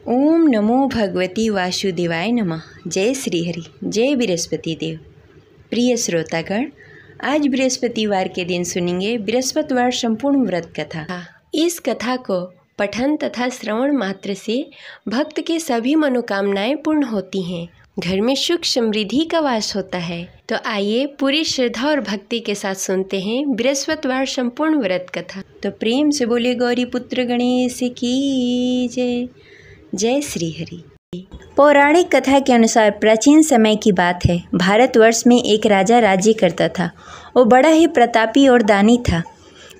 ओम नमो भगवती वासुदेवाय नमः। जय श्री हरि, जय बृहस्पति देव। प्रिय श्रोतागण, आज बृहस्पतिवार के दिन सुनेंगे बृहस्पतिवार संपूर्ण व्रत कथा। इस कथा को पठन तथा श्रवण मात्र से भक्त के सभी मनोकामनाएं पूर्ण होती हैं, घर में सुख समृद्धि का वास होता है। तो आइए पूरी श्रद्धा और भक्ति के साथ सुनते हैं बृहस्पतिवार संपूर्ण व्रत कथा। तो प्रेम से बोले गौरी पुत्र गणेश की जय। जय श्री हरि। पौराणिक कथा के अनुसार प्राचीन समय की बात है। भारतवर्ष में एक राजा राज्य करता था। वो बड़ा ही प्रतापी और दानी था।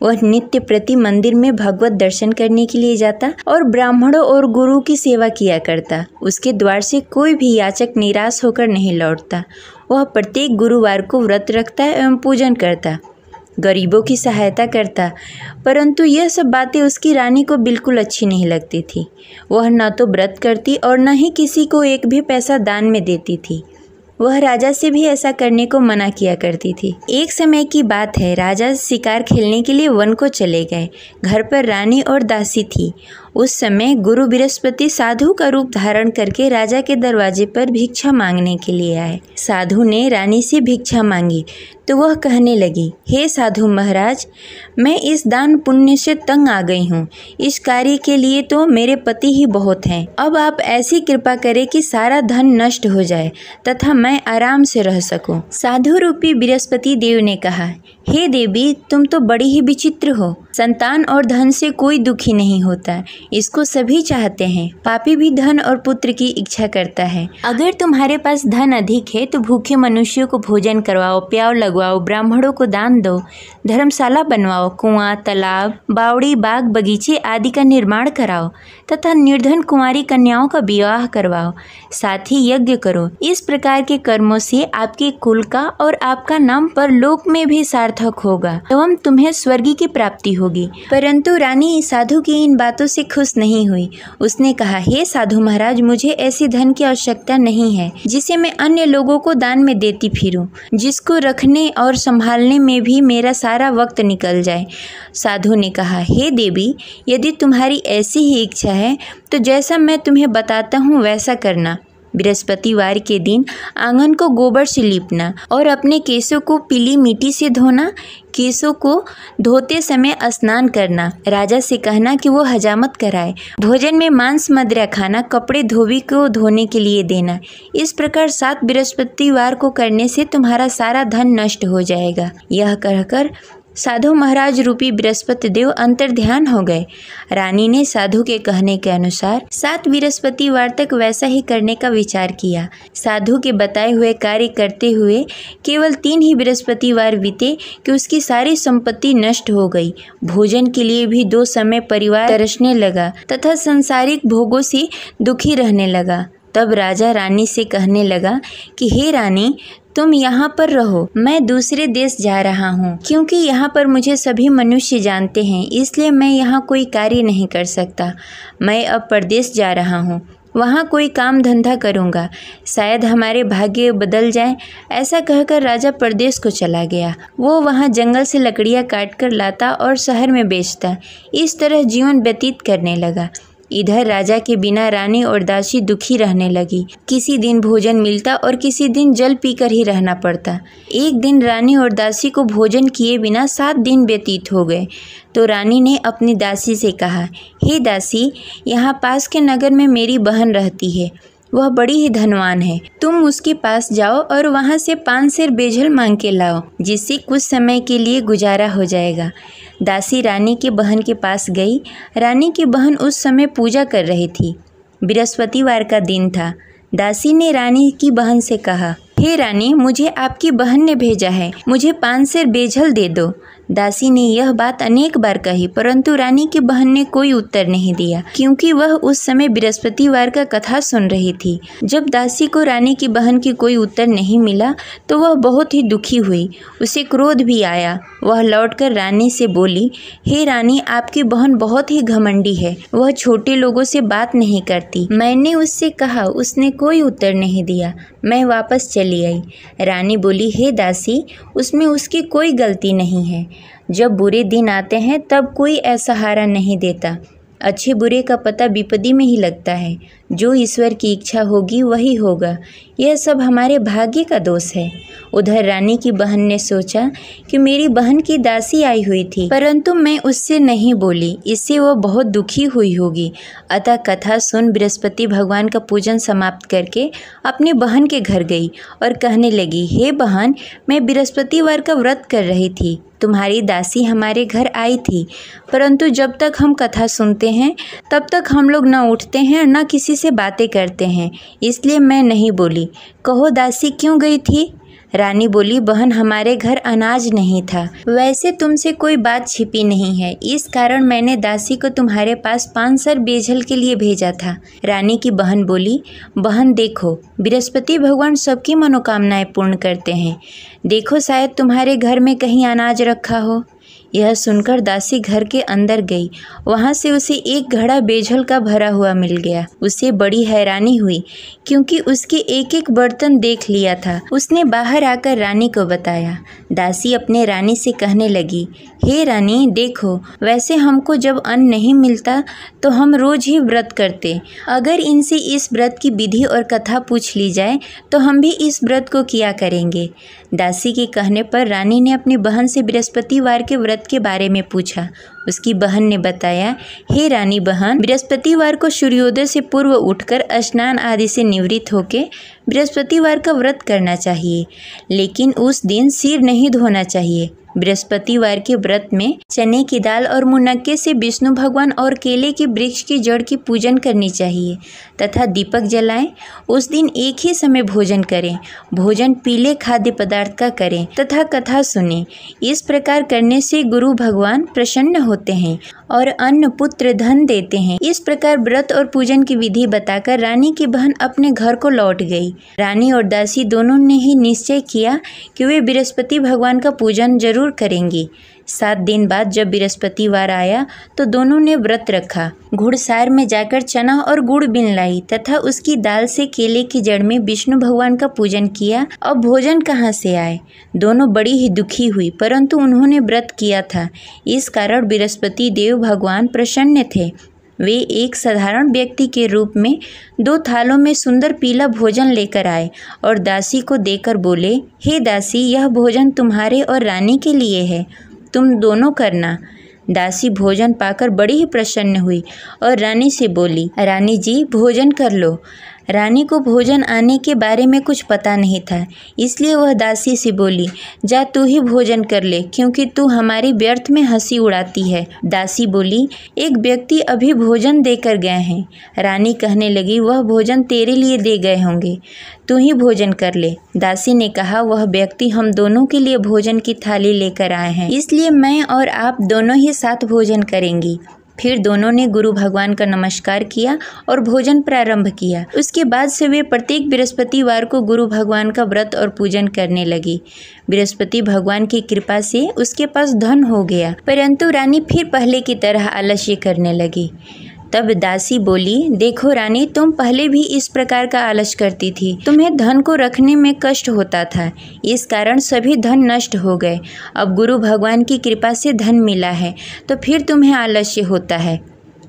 वह नित्य प्रति मंदिर में भगवत दर्शन करने के लिए जाता और ब्राह्मणों और गुरु की सेवा किया करता। उसके द्वार से कोई भी याचक निराश होकर नहीं लौटता। वह प्रत्येक गुरुवार को व्रत रखता एवं पूजन करता, गरीबों की सहायता करता। परंतु यह सब बातें उसकी रानी को बिल्कुल अच्छी नहीं लगती थी। वह न तो व्रत करती और न ही किसी को एक भी पैसा दान में देती थी। वह राजा से भी ऐसा करने को मना किया करती थी। एक समय की बात है, राजा शिकार खेलने के लिए वन को चले गए। घर पर रानी और दासी थी। उस समय गुरु बृहस्पति साधु का रूप धारण करके राजा के दरवाजे पर भिक्षा मांगने के लिए आए। साधु ने रानी से भिक्षा मांगी तो वह कहने लगी, हे साधु महाराज, मैं इस दान पुण्य से तंग आ गई हूँ। इस कार्य के लिए तो मेरे पति ही बहुत हैं। अब आप ऐसी कृपा करें कि सारा धन नष्ट हो जाए तथा मैं आराम से रह सकूं। साधु रूपी बृहस्पति देव ने कहा, हे देवी, तुम तो बड़ी ही विचित्र हो। संतान और धन से कोई दुखी नहीं होता, इसको सभी चाहते हैं। पापी भी धन और पुत्र की इच्छा करता है। अगर तुम्हारे पास धन अधिक है तो भूखे मनुष्यों को भोजन करवाओ, प्याव लगवाओ, ब्राह्मणों को दान दो, धर्मशाला बनवाओ, कुआं, तालाब, बावड़ी, बाग, बगीचे आदि का निर्माण कराओ तथा निर्धन कुंवारी कन्याओं का विवाह करवाओ। साथ ही यज्ञ करो। इस प्रकार के कर्मों से आपके कुल का और आपका नाम परलोक में भी सार्थक होगा एवं तुम्हें स्वर्ग की प्राप्ति होगी। परंतु रानी साधु की इन बातों से खुश नहीं हुई। उसने कहा, हे साधु महाराज, मुझे ऐसी धन की आवश्यकता नहीं है जिसे मैं अन्य लोगों को दान में देती फिरूं, जिसको रखने और संभालने में भी मेरा सारा वक्त निकल जाए। साधु ने कहा, हे देवी, यदि तुम्हारी ऐसी ही इच्छा है तो जैसा मैं तुम्हें बताता हूँ वैसा करना। बृहस्पतिवार के दिन आंगन को गोबर से लीपना और अपने केसों को पीली मिट्टी से धोना। केसों को धोते समय स्नान करना। राजा से कहना कि वो हजामत कराए। भोजन में मांस मदिरा खाना, कपड़े धोबी को धोने के लिए देना। इस प्रकार 7 बृहस्पतिवार को करने से तुम्हारा सारा धन नष्ट हो जाएगा। यह कहकर साधु महाराज रूपी बृहस्पति देव अंतर ध्यान हो गए। रानी ने साधु के कहने के अनुसार 7 बृहस्पतिवार तक वैसा ही करने का विचार किया। साधु के बताए हुए कार्य करते हुए केवल 3 ही बृहस्पतिवार बीते कि उसकी सारी संपत्ति नष्ट हो गई। भोजन के लिए भी 2 समय परिवार तरसने लगा तथा सांसारिक भोगों से दुखी रहने लगा। तब राजा रानी से कहने लगा कि हे रानी, तुम यहाँ पर रहो, मैं दूसरे देश जा रहा हूँ। क्योंकि यहाँ पर मुझे सभी मनुष्य जानते हैं, इसलिए मैं यहाँ कोई कार्य नहीं कर सकता। मैं अब परदेश जा रहा हूँ, वहाँ कोई काम धंधा करूँगा, शायद हमारे भाग्य बदल जाए। ऐसा कहकर राजा परदेश को चला गया। वो वहाँ जंगल से लकड़ियाँ काट कर लाता और शहर में बेचता। इस तरह जीवन व्यतीत करने लगा। इधर राजा के बिना रानी और दासी दुखी रहने लगी। किसी दिन भोजन मिलता और किसी दिन जल पीकर ही रहना पड़ता। एक दिन रानी और दासी को भोजन किए बिना 7 दिन व्यतीत हो गए। तो रानी ने अपनी दासी से कहा, हे दासी, यहाँ पास के नगर में मेरी बहन रहती है। वह बड़ी ही धनवान है। तुम उसके पास जाओ और वहाँ से 5 सेर बेजल मांग के लाओ, जिससे कुछ समय के लिए गुजारा हो जाएगा। दासी रानी के बहन के पास गई। रानी की बहन उस समय पूजा कर रही थी। बृहस्पतिवार का दिन था। दासी ने रानी की बहन से कहा, हे रानी, मुझे आपकी बहन ने भेजा है, मुझे 5 सेर बेजल दे दो। दासी ने यह बात अनेक बार कही, परंतु रानी की बहन ने कोई उत्तर नहीं दिया, क्योंकि वह उस समय बृहस्पतिवार का कथा सुन रही थी। जब दासी को रानी की बहन की कोई उत्तर नहीं मिला तो वह बहुत ही दुखी हुई। उसे क्रोध भी आया। वह लौटकर रानी से बोली, हे रानी, आपकी बहन बहुत ही घमंडी है। वह छोटे लोगों से बात नहीं करती। मैंने उससे कहा, उसने कोई उत्तर नहीं दिया। मैं वापस चली आई। रानी बोली, हे दासी, उसमें उसकी कोई गलती नहीं है। जब बुरे दिन आते हैं तब कोई असहारा नहीं देता। अच्छे बुरे का पता विपत्ति में ही लगता है। जो ईश्वर की इच्छा होगी वही होगा। यह सब हमारे भाग्य का दोष है। उधर रानी की बहन ने सोचा कि मेरी बहन की दासी आई हुई थी, परंतु मैं उससे नहीं बोली, इससे वह बहुत दुखी हुई होगी। अतः कथा सुन बृहस्पति भगवान का पूजन समाप्त करके अपनी बहन के घर गई और कहने लगी, हे बहन, मैं बृहस्पतिवार का व्रत कर रही थी। तुम्हारी दासी हमारे घर आई थी, परंतु जब तक हम कथा सुनते हैं तब तक हम लोग न उठते हैं न किसी से बातें करते हैं, इसलिए मैं नहीं बोली। कहो दासी क्यों गई थी? रानी बोली, बहन, हमारे घर अनाज नहीं था। वैसे तुमसे कोई बात छिपी नहीं है, इस कारण मैंने दासी को तुम्हारे पास 5 सर बेजल के लिए भेजा था। रानी की बहन बोली, बहन देखो, बृहस्पति भगवान सबकी मनोकामनाएं पूर्ण करते हैं। देखो शायद तुम्हारे घर में कहीं अनाज रखा हो। यह सुनकर दासी घर के अंदर गई। वहाँ से उसे एक घड़ा बेजल का भरा हुआ मिल गया। उसे बड़ी हैरानी हुई क्योंकि उसके एक एक बर्तन देख लिया था। उसने बाहर आकर रानी को बताया। दासी अपने रानी से कहने लगी, हे रानी, देखो, वैसे हमको जब अन्न नहीं मिलता तो हम रोज ही व्रत करते। अगर इनसे इस व्रत की विधि और कथा पूछ ली जाए तो हम भी इस व्रत को किया करेंगे। दासी के कहने पर रानी ने अपनी बहन से बृहस्पतिवार के व्रत के बारे में पूछा। उसकी बहन ने बताया, हे रानी बहन, बृहस्पतिवार को सूर्योदय से पूर्व उठकर स्नान आदि से निवृत्त होकर बृहस्पतिवार का व्रत करना चाहिए, लेकिन उस दिन सिर नहीं धोना चाहिए। बृहस्पतिवार के व्रत में चने की दाल और मुनक्के से विष्णु भगवान और केले के वृक्ष की जड़ की पूजन करनी चाहिए तथा दीपक जलाएं। उस दिन एक ही समय भोजन करें। भोजन पीले खाद्य पदार्थ का करें तथा कथा सुनें। इस प्रकार करने से गुरु भगवान प्रसन्न होते हैं और अन्न पुत्र धन देते हैं। इस प्रकार व्रत और पूजन की विधि बताकर रानी की बहन अपने घर को लौट गई। रानी और दासी दोनों ने ही निश्चय किया कि वे बृहस्पति भगवान का पूजन जरूर करेंगी। 7 दिन बाद जब बृहस्पतिवार आया तो दोनों ने व्रत रखा। घुड़सार में जाकर चना और गुड़ बीन लाई तथा उसकी दाल से केले की जड़ में विष्णु भगवान का पूजन किया। अब भोजन कहाँ से आए? दोनों बड़ी ही दुखी हुई, परंतु उन्होंने व्रत किया था, इस कारण बृहस्पति देव भगवान प्रसन्न थे। वे एक साधारण व्यक्ति के रूप में 2 थालों में सुंदर पीला भोजन लेकर आए और दासी को देकर बोले, हे दासी, यह भोजन तुम्हारे और रानी के लिए है, तुम दोनों करना। दासी भोजन पाकर बड़ी ही प्रसन्न हुई और रानी से बोली, रानी जी, भोजन कर लो। रानी को भोजन आने के बारे में कुछ पता नहीं था, इसलिए वह दासी से बोली, जा तू ही भोजन कर ले, क्योंकि तू हमारी व्यर्थ में हंसी उड़ाती है। दासी बोली, एक व्यक्ति अभी भोजन देकर गए हैं। रानी कहने लगी, वह भोजन तेरे लिए दे गए होंगे, तू ही भोजन कर ले। दासी ने कहा, वह व्यक्ति हम दोनों के लिए भोजन की थाली लेकर आए हैं, इसलिए मैं और आप दोनों ही साथ भोजन करेंगी। फिर दोनों ने गुरु भगवान का नमस्कार किया और भोजन प्रारंभ किया। उसके बाद से वे प्रत्येक बृहस्पतिवार को गुरु भगवान का व्रत और पूजन करने लगी। बृहस्पति भगवान की कृपा से उसके पास धन हो गया, परंतु रानी फिर पहले की तरह आलस्य करने लगी। तब दासी बोली, देखो रानी, तुम पहले भी इस प्रकार का आलस करती थी। तुम्हें धन को रखने में कष्ट होता था, इस कारण सभी धन नष्ट हो गए। अब गुरु भगवान की कृपा से धन मिला है तो फिर तुम्हें आलस्य होता है।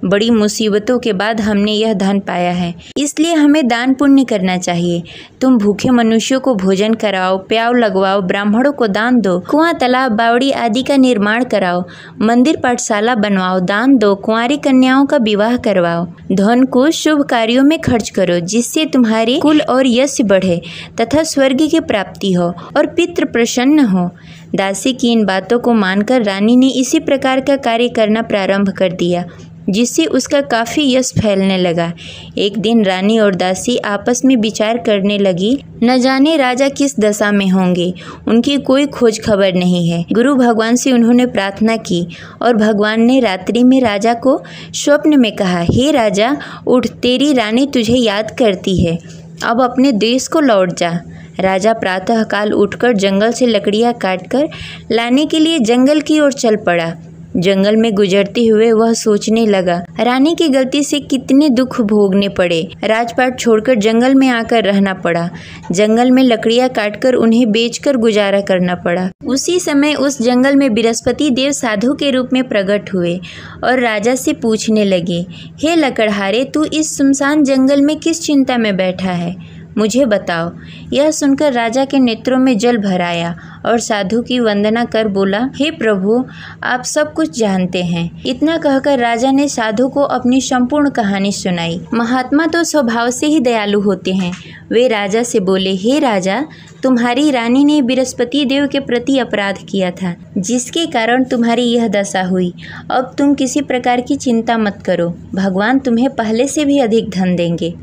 बड़ी मुसीबतों के बाद हमने यह धन पाया है, इसलिए हमें दान पुण्य करना चाहिए। तुम भूखे मनुष्यों को भोजन कराओ, प्याव लगवाओ, ब्राह्मणों को दान दो, कुआं, तालाब, बावड़ी आदि का निर्माण कराओ, मंदिर पाठशाला बनवाओ, दान दो, कुंवारी कन्याओं का विवाह करवाओ। धन को शुभ कार्यों में खर्च करो, जिससे तुम्हारे कुल और यश बढ़े तथा स्वर्ग की प्राप्ति हो और पितृ प्रसन्न हो। दासी की इन बातों को मानकर रानी ने इसी प्रकार का कार्य करना प्रारंभ कर दिया, जिससे उसका काफ़ी यश फैलने लगा। एक दिन रानी और दासी आपस में विचार करने लगी, न जाने राजा किस दशा में होंगे, उनकी कोई खोज खबर नहीं है। गुरु भगवान से उन्होंने प्रार्थना की और भगवान ने रात्रि में राजा को स्वप्न में कहा, हे राजा, उठ, तेरी रानी तुझे याद करती है, अब अपने देश को लौट जा। राजा प्रातःकाल उठकर जंगल से लकड़ियाँ काटकर लाने के लिए जंगल की ओर चल पड़ा। जंगल में गुजरते हुए वह सोचने लगा, रानी की गलती से कितने दुख भोगने पड़े। राजपाट छोड़कर जंगल में आकर रहना पड़ा। जंगल में लकड़ियां काटकर उन्हें बेचकर गुजारा करना पड़ा। उसी समय उस जंगल में बृहस्पति देव साधु के रूप में प्रकट हुए और राजा से पूछने लगे, हे लकड़हारे, तू इस सुनसान जंगल में किस चिंता में बैठा है, मुझे बताओ। यह सुनकर राजा के नेत्रों में जल भर आया और साधु की वंदना कर बोला, हे प्रभु, आप सब कुछ जानते हैं। इतना कहकर राजा ने साधु को अपनी संपूर्ण कहानी सुनाई। महात्मा तो स्वभाव से ही दयालु होते हैं। वे राजा से बोले, हे राजा, तुम्हारी रानी ने बृहस्पति देव के प्रति अपराध किया था, जिसके कारण तुम्हारी यह दशा हुई। अब तुम किसी प्रकार की चिंता मत करो, भगवान तुम्हें पहले से भी अधिक धन देंगे।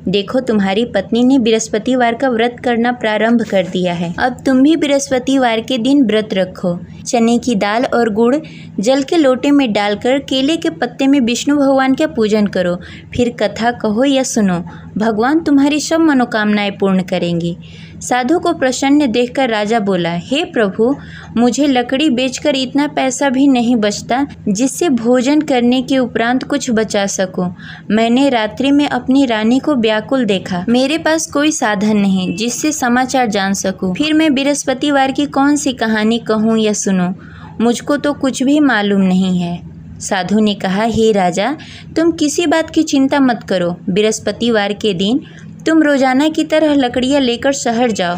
देखो, तुम्हारी पत्नी ने बृहस्पतिवार का व्रत करना प्रारंभ कर दिया है। अब तुम भी बृहस्पतिवार के दिन व्रत रखो। चने की दाल और गुड़ जल के लोटे में डालकर केले के पत्ते में विष्णु भगवान का पूजन करो। फिर कथा कहो या सुनो, भगवान तुम्हारी सब मनोकामनाएं पूर्ण करेंगे। साधु को प्रसन्न देखकर राजा बोला, हे प्रभु, मुझे लकड़ी बेचकर इतना पैसा भी नहीं बचता जिससे भोजन करने के उपरांत कुछ बचा सकूं। मैंने रात्रि में अपनी रानी को व्याकुल देखा। मेरे पास कोई साधन नहीं जिससे समाचार जान सकूं। फिर मैं बृहस्पतिवार की कौन सी कहानी कहूं या सुनूं, मुझको तो कुछ भी मालूम नहीं है। साधु ने कहा, हे राजा, तुम किसी बात की चिंता मत करो। बृहस्पतिवार के दिन तुम रोजाना की तरह लकड़ियां लेकर शहर जाओ।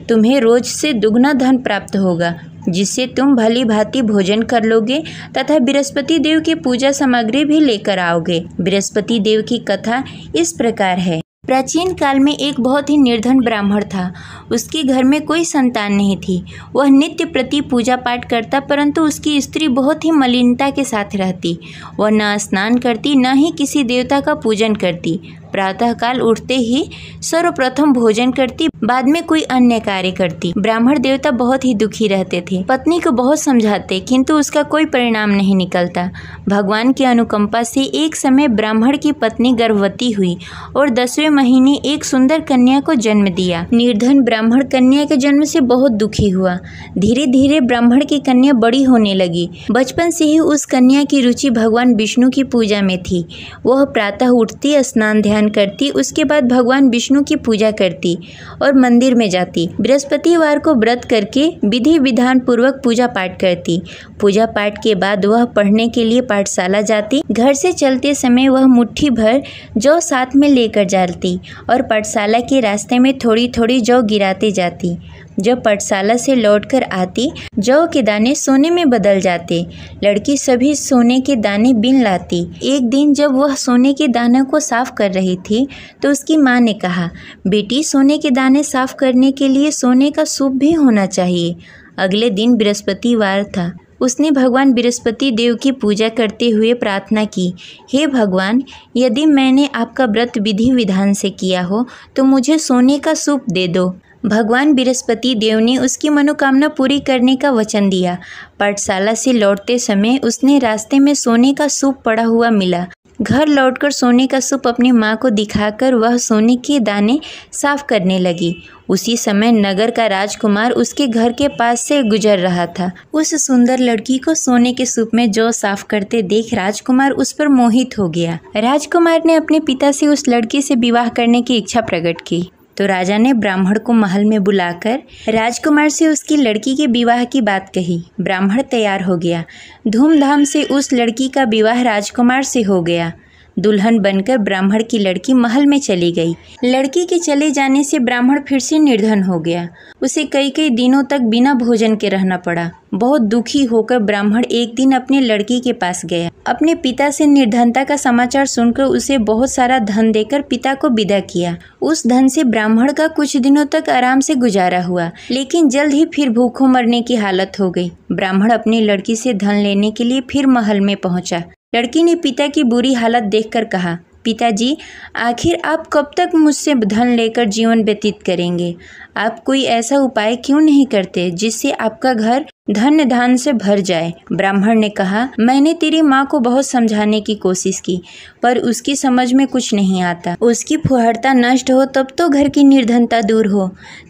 तुम्हें रोज से दुगना धन प्राप्त होगा, जिससे तुम भली भांति भोजन कर लोगे तथा बृहस्पति देव की पूजा सामग्री भी लेकर आओगे। बृहस्पति देव की कथा इस प्रकार है। प्राचीन काल में एक बहुत ही निर्धन ब्राह्मण था। उसके घर में कोई संतान नहीं थी। वह नित्य प्रति पूजा पाठ करता, परंतु उसकी स्त्री बहुत ही मलिनता के साथ रहती। वह न स्नान करती, न ही किसी देवता का पूजन करती। प्रातःकाल उठते ही सर्वप्रथम भोजन करती, बाद में कोई अन्य कार्य करती। ब्राह्मण देवता बहुत ही दुखी रहते थे। पत्नी को बहुत समझाते, किंतु उसका कोई परिणाम नहीं निकलता। भगवान की अनुकंपा से एक समय ब्राह्मण की पत्नी गर्भवती हुई और 10वें महीने एक सुंदर कन्या को जन्म दिया। निर्धन ब्राह्मण कन्या के जन्म से बहुत दुखी हुआ। धीरे धीरे ब्राह्मण की कन्या बड़ी होने लगी। बचपन से ही उस कन्या की रुचि भगवान विष्णु की पूजा में थी। वह प्रातः उठती, स्नान ध्यान करती, उसके बाद भगवान विष्णु की पूजा करती और मंदिर में जाती। बृहस्पतिवार को व्रत करके विधि विधान पूर्वक पूजा पाठ करती। पूजा पाठ के बाद वह पढ़ने के लिए पाठशाला जाती। घर से चलते समय वह मुट्ठी भर जौ साथ में लेकर जाती और पाठशाला के रास्ते में थोड़ी थोड़ी जौ गिराते जाती। जब पाठशाला से लौटकर आती, जौ के दाने सोने में बदल जाते। लड़की सभी सोने के दाने बीन लाती। एक दिन जब वह सोने के दानों को साफ कर रही थी, तो उसकी माँ ने कहा, बेटी, सोने के दाने साफ करने के लिए सोने का सूप भी होना चाहिए। अगले दिन बृहस्पतिवार था। उसने भगवान बृहस्पति देव की पूजा करते हुए प्रार्थना की, हे भगवान, यदि मैंने आपका व्रत विधि विधान से किया हो तो मुझे सोने का सूप दे दो। भगवान बृहस्पति देव ने उसकी मनोकामना पूरी करने का वचन दिया। पाठशाला से लौटते समय उसने रास्ते में सोने का सूप पड़ा हुआ मिला। घर लौटकर सोने का सूप अपनी माँ को दिखाकर वह सोने के दाने साफ करने लगी। उसी समय नगर का राजकुमार उसके घर के पास से गुजर रहा था। उस सुंदर लड़की को सोने के सूप में जौ साफ करते देख राजकुमार उस पर मोहित हो गया। राजकुमार ने अपने पिता से उस लड़की से विवाह करने की इच्छा प्रकट की। तो राजा ने ब्राह्मण को महल में बुलाकर राजकुमार से उसकी लड़की के विवाह की बात कही। ब्राह्मण तैयार हो गया। धूमधाम से उस लड़की का विवाह राजकुमार से हो गया। दुल्हन बनकर ब्राह्मण की लड़की महल में चली गई। लड़की के चले जाने से ब्राह्मण फिर से निर्धन हो गया। उसे कई कई दिनों तक बिना भोजन के रहना पड़ा। बहुत दुखी होकर ब्राह्मण एक दिन अपने लड़की के पास गया। अपने पिता से निर्धनता का समाचार सुनकर उसे बहुत सारा धन देकर पिता को विदा किया। उस धन से ब्राह्मण का कुछ दिनों तक आराम से गुजारा हुआ, लेकिन जल्द ही फिर भूखों मरने की हालत हो गई। ब्राह्मण अपनी लड़की से धन लेने के लिए फिर महल में पहुंचा। लड़की ने पिता की बुरी हालत देखकर कहा, पिताजी, आखिर आप कब तक मुझसे धन लेकर जीवन व्यतीत करेंगे? आप कोई ऐसा उपाय क्यों नहीं करते जिससे आपका घर धन धान से भर जाए? ब्राह्मण ने कहा, मैंने तेरी माँ को बहुत समझाने की कोशिश की, पर उसकी समझ में कुछ नहीं आता। उसकी फुहारता नष्ट हो तब तो घर की निर्धनता दूर हो।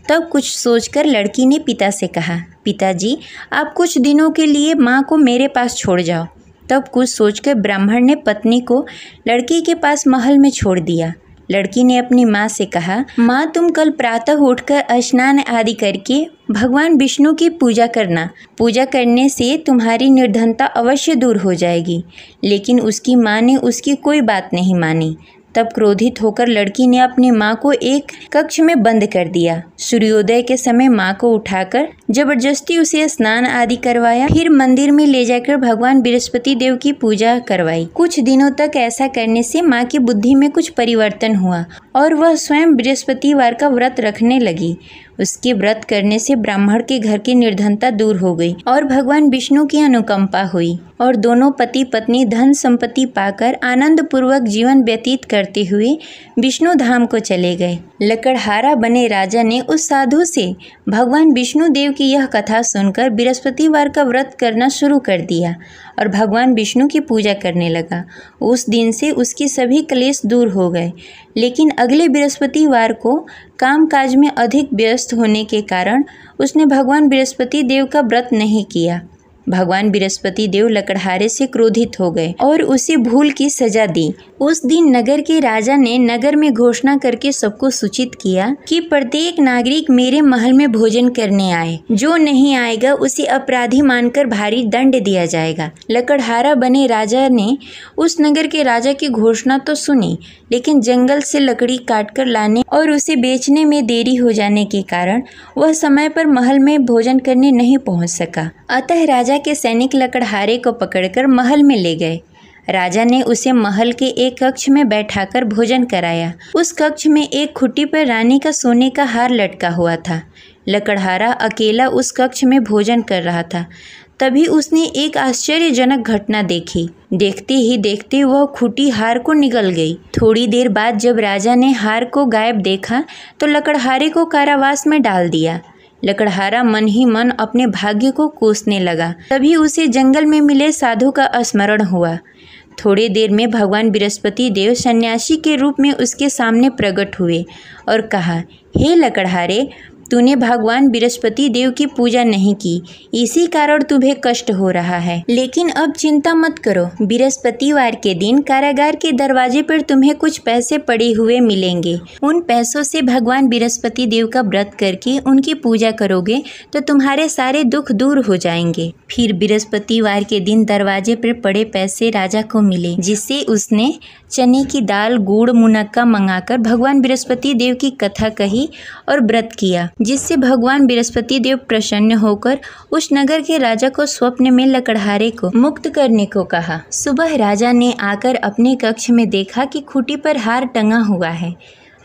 तब कुछ सोचकर लड़की ने पिता से कहा, पिताजी, आप कुछ दिनों के लिए माँ को मेरे पास छोड़ जाओ। तब कुछ सोचकर ब्राह्मण ने पत्नी को लड़की के पास महल में छोड़ दिया। लड़की ने अपनी माँ से कहा, माँ तुम कल प्रातः उठकर स्नान आदि करके भगवान विष्णु की पूजा करना। पूजा करने से तुम्हारी निर्धनता अवश्य दूर हो जाएगी। लेकिन उसकी माँ ने उसकी कोई बात नहीं मानी। तब क्रोधित होकर लड़की ने अपनी माँ को एक कक्ष में बंद कर दिया। सूर्योदय के समय माँ को उठाकर जबरदस्ती उसे स्नान आदि करवाया। फिर मंदिर में ले जाकर भगवान बृहस्पति देव की पूजा करवाई। कुछ दिनों तक ऐसा करने से माँ की बुद्धि में कुछ परिवर्तन हुआ और वह स्वयं बृहस्पतिवार का व्रत रखने लगी। उसके व्रत करने से ब्राह्मण के घर की निर्धनता दूर हो गई और भगवान विष्णु की अनुकंपा हुई और दोनों पति पत्नी धन संपत्ति पाकर आनंद पूर्वक जीवन व्यतीत करते हुए विष्णु धाम को चले गए। लकड़हारा बने राजा ने उस साधु से भगवान विष्णु देव की यह कथा सुनकर बृहस्पतिवार का व्रत करना शुरू कर दिया और भगवान विष्णु की पूजा करने लगा। उस दिन से उसकी सभी क्लेश दूर हो गए। लेकिन अगले बृहस्पतिवार को कामकाज में अधिक व्यस्त होने के कारण उसने भगवान बृहस्पति देव का व्रत नहीं किया। भगवान बृहस्पति देव लकड़हारे से क्रोधित हो गए और उसे भूल की सजा दी। उस दिन नगर के राजा ने नगर में घोषणा करके सबको सूचित किया कि प्रत्येक नागरिक मेरे महल में भोजन करने आए। जो नहीं आएगा उसे अपराधी मानकर भारी दंड दिया जाएगा। लकड़हारा बने राजा ने उस नगर के राजा की घोषणा तो सुनी, लेकिन जंगल से लकड़ी काटकर लाने और उसे बेचने में देरी हो जाने के कारण वह समय पर महल में भोजन करने नहीं पहुंच सका। अतः राजा के सैनिक लकड़हारे को पकड़कर महल में ले गए। राजा ने उसे महल के एक कक्ष में बैठाकर भोजन कराया। उस कक्ष में एक खुट्टी पर रानी का सोने का हार लटका हुआ था। लकड़हारा अकेला उस कक्ष में भोजन कर रहा था। तभी उसने एक आश्चर्यजनक घटना देखी। देखते ही देखते वह खुट्टी हार को निगल गई। थोड़ी देर बाद जब राजा ने हार को गायब देखा तो लकड़हारे को कारावास में डाल दिया। लकड़हारा मन ही मन अपने भाग्य को कोसने लगा। तभी उसे जंगल में मिले साधु का स्मरण हुआ। थोड़ी देर में भगवान बृहस्पति देव सन्यासी के रूप में उसके सामने प्रकट हुए और कहा, हे लकड़हारे, तूने भगवान बृहस्पति देव की पूजा नहीं की, इसी कारण तुम्हें कष्ट हो रहा है। लेकिन अब चिंता मत करो, बृहस्पतिवार के दिन कारागार के दरवाजे पर तुम्हें कुछ पैसे पड़े हुए मिलेंगे। उन पैसों से भगवान बृहस्पति देव का व्रत करके उनकी पूजा करोगे तो तुम्हारे सारे दुख दूर हो जाएंगे। फिर बृहस्पतिवार के दिन दरवाजे पर पड़े पैसे राजा को मिले, जिससे उसने चने की दाल, गुड़, मुनक्का मंगाकर भगवान बृहस्पति देव की कथा कही और व्रत किया, जिससे भगवान बृहस्पति देव प्रसन्न होकर उस नगर के राजा को स्वप्न में लकड़हारे को मुक्त करने को कहा। सुबह राजा ने आकर अपने कक्ष में देखा कि खूंटी पर हार टंगा हुआ है।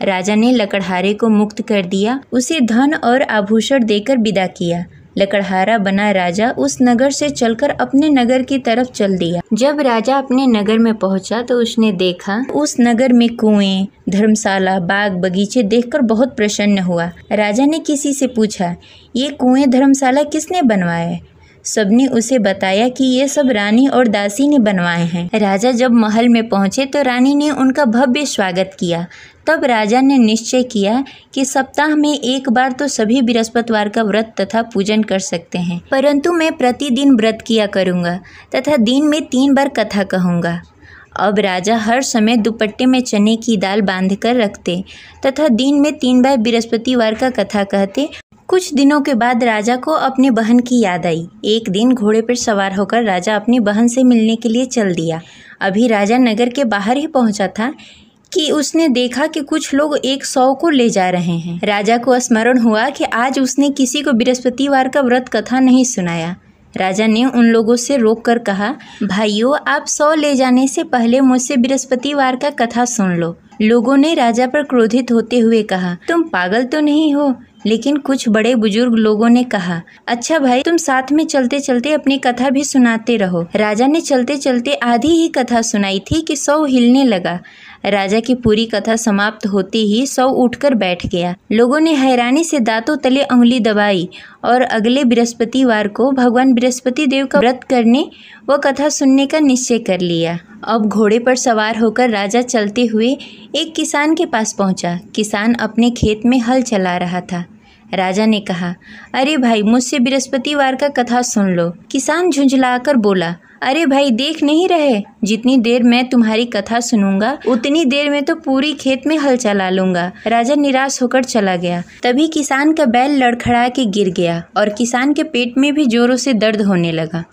राजा ने लकड़हारे को मुक्त कर दिया, उसे धन और आभूषण देकर विदा किया। लकड़हारा बना राजा उस नगर से चलकर अपने नगर की तरफ चल दिया। जब राजा अपने नगर में पहुंचा तो उसने देखा उस नगर में कुएं, धर्मशाला, बाग, बगीचे देखकर बहुत प्रसन्न हुआ। राजा ने किसी से पूछा, ये कुएं, धर्मशाला किसने बनवाए? सबने उसे बताया कि ये सब रानी और दासी ने बनवाए हैं। राजा जब महल में पहुंचे तो रानी ने उनका भव्य स्वागत किया। तब राजा ने निश्चय किया कि सप्ताह में एक बार तो सभी बृहस्पतिवार का व्रत तथा पूजन कर सकते हैं, परंतु मैं प्रतिदिन व्रत किया करूँगा तथा दिन में 3 बार कथा कहूँगा। अब राजा हर समय दुपट्टे में चने की दाल बांधकर रखते तथा दिन में 3 बार बृहस्पतिवार का कथा कहते। कुछ दिनों के बाद राजा को अपनी बहन की याद आई। एक दिन घोड़े पर सवार होकर राजा अपनी बहन से मिलने के लिए चल दिया। अभी राजा नगर के बाहर ही पहुंचा था कि उसने देखा कि कुछ लोग एक 100 को ले जा रहे हैं। राजा को स्मरण हुआ कि आज उसने किसी को बृहस्पतिवार का व्रत कथा नहीं सुनाया। राजा ने उन लोगों से रोककर कहा, भाइयों, आप 100 ले जाने से पहले मुझसे बृहस्पतिवार का कथा सुन लो। लोगों ने राजा पर क्रोधित होते हुए कहा, तुम पागल तो नहीं हो? लेकिन कुछ बड़े बुजुर्ग लोगों ने कहा, अच्छा भाई, तुम साथ में चलते चलते अपनी कथा भी सुनाते रहो। राजा ने चलते चलते आधी ही कथा सुनाई थी कि 100 हिलने लगा। राजा की पूरी कथा समाप्त होते ही 100 उठकर बैठ गया। लोगों ने हैरानी से दांतों तले उंगली दबाई और अगले बृहस्पतिवार को भगवान बृहस्पति देव का व्रत करने व कथा सुनने का निश्चय कर लिया। अब घोड़े पर सवार होकर राजा चलते हुए एक किसान के पास पहुंचा। किसान अपने खेत में हल चला रहा था। राजा ने कहा, अरे भाई, मुझसे बृहस्पतिवार का कथा सुन लो। किसान झुंझलाकर बोला, अरे भाई, देख नहीं रहे, जितनी देर मैं तुम्हारी कथा सुनूंगा उतनी देर में तो पूरी खेत में हल चला लूंगा। राजा निराश होकर चला गया। तभी किसान का बैल लड़खड़ा के गिर गया और किसान के पेट में भी जोरों से दर्द होने लगा।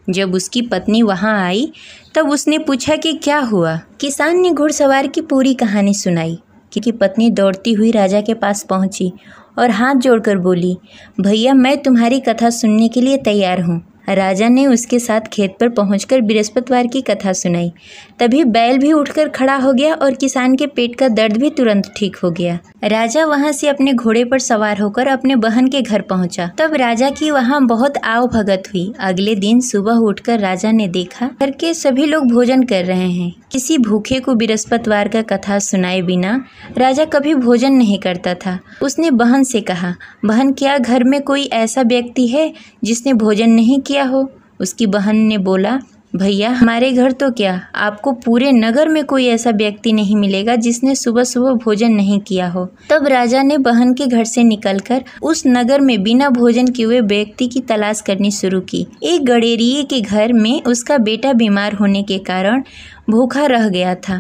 जब उसकी पत्नी वहां आई तब उसने पूछा कि क्या हुआ। किसान ने घुड़सवार की पूरी कहानी सुनाई कि पत्नी दौड़ती हुई राजा के पास पहुंची और हाथ जोड़कर बोली, भैया मैं तुम्हारी कथा सुनने के लिए तैयार हूँ। राजा ने उसके साथ खेत पर पहुंचकर बृहस्पतिवार की कथा सुनाई। तभी बैल भी उठकर खड़ा हो गया और किसान के पेट का दर्द भी तुरंत ठीक हो गया। राजा वहां से अपने घोड़े पर सवार होकर अपने बहन के घर पहुंचा। तब राजा की वहां बहुत आव भगत हुई। अगले दिन सुबह उठकर राजा ने देखा घर के सभी लोग भोजन कर रहे हैं। किसी भूखे को बृहस्पतिवार का कथा सुनाए बिना राजा कभी भोजन नहीं करता था। उसने बहन से कहा, बहन क्या घर में कोई ऐसा व्यक्ति है जिसने भोजन नहीं किया हो? उसकी बहन ने बोला, भैया हमारे घर तो क्या, आपको पूरे नगर में कोई ऐसा व्यक्ति नहीं मिलेगा जिसने सुबह सुबह भोजन नहीं किया हो। तब राजा ने बहन के घर से निकलकर उस नगर में बिना भोजन किए हुए व्यक्ति की तलाश करनी शुरू की। एक गडेरिये के घर में उसका बेटा बीमार होने के कारण भूखा रह गया था।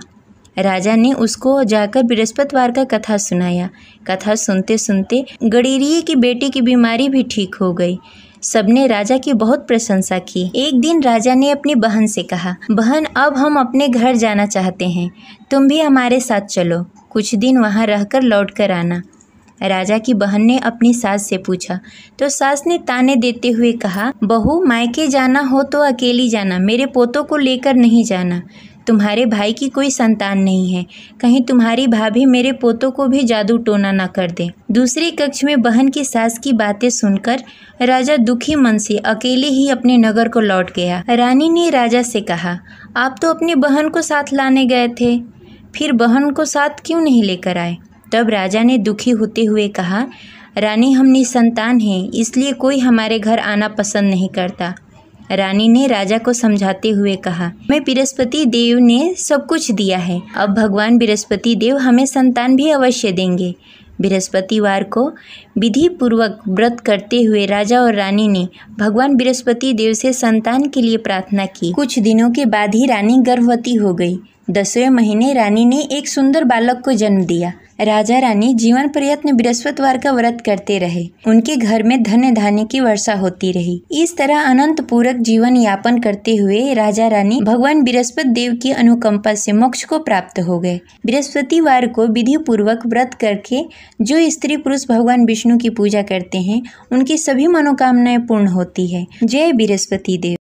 राजा ने उसको जाकर बृहस्पतिवार का कथा सुनाया। कथा सुनते सुनते गडेरिये की बेटी की बीमारी भी ठीक हो गई। सबने राजा की बहुत प्रशंसा की। एक दिन राजा ने अपनी बहन से कहा, बहन अब हम अपने घर जाना चाहते हैं, तुम भी हमारे साथ चलो, कुछ दिन वहाँ रहकर लौट कर आना। राजा की बहन ने अपनी सास से पूछा तो सास ने ताने देते हुए कहा, बहू मायके जाना हो तो अकेली जाना, मेरे पोतों को लेकर नहीं जाना। तुम्हारे भाई की कोई संतान नहीं है, कहीं तुम्हारी भाभी मेरे पोतों को भी जादू टोना न कर दे। दूसरे कक्ष में बहन की सास की बातें सुनकर राजा दुखी मन से अकेले ही अपने नगर को लौट गया। रानी ने राजा से कहा, आप तो अपनी बहन को साथ लाने गए थे, फिर बहन को साथ क्यों नहीं लेकर आए? तब राजा ने दुखी होते हुए कहा, रानी हम निसंतान हैं, इसलिए कोई हमारे घर आना पसंद नहीं करता। रानी ने राजा को समझाते हुए कहा, मैं बृहस्पति देव ने सब कुछ दिया है, अब भगवान बृहस्पति देव हमें संतान भी अवश्य देंगे। बृहस्पतिवार को विधि पूर्वक व्रत करते हुए राजा और रानी ने भगवान बृहस्पति देव से संतान के लिए प्रार्थना की। कुछ दिनों के बाद ही रानी गर्भवती हो गई। 10वें महीने रानी ने एक सुंदर बालक को जन्म दिया। राजा रानी जीवन पर्यंत बृहस्पतिवार का व्रत करते रहे। उनके घर में धन धान्य की वर्षा होती रही। इस तरह अनंत पूरक जीवन यापन करते हुए राजा रानी भगवान बृहस्पति देव की अनुकंपा से मोक्ष को प्राप्त हो गए। बृहस्पतिवार को विधि पूर्वक व्रत करके जो स्त्री पुरुष भगवान विष्णु की पूजा करते हैं उनकी सभी मनोकामनाएं पूर्ण होती है। जय बृहस्पति देव।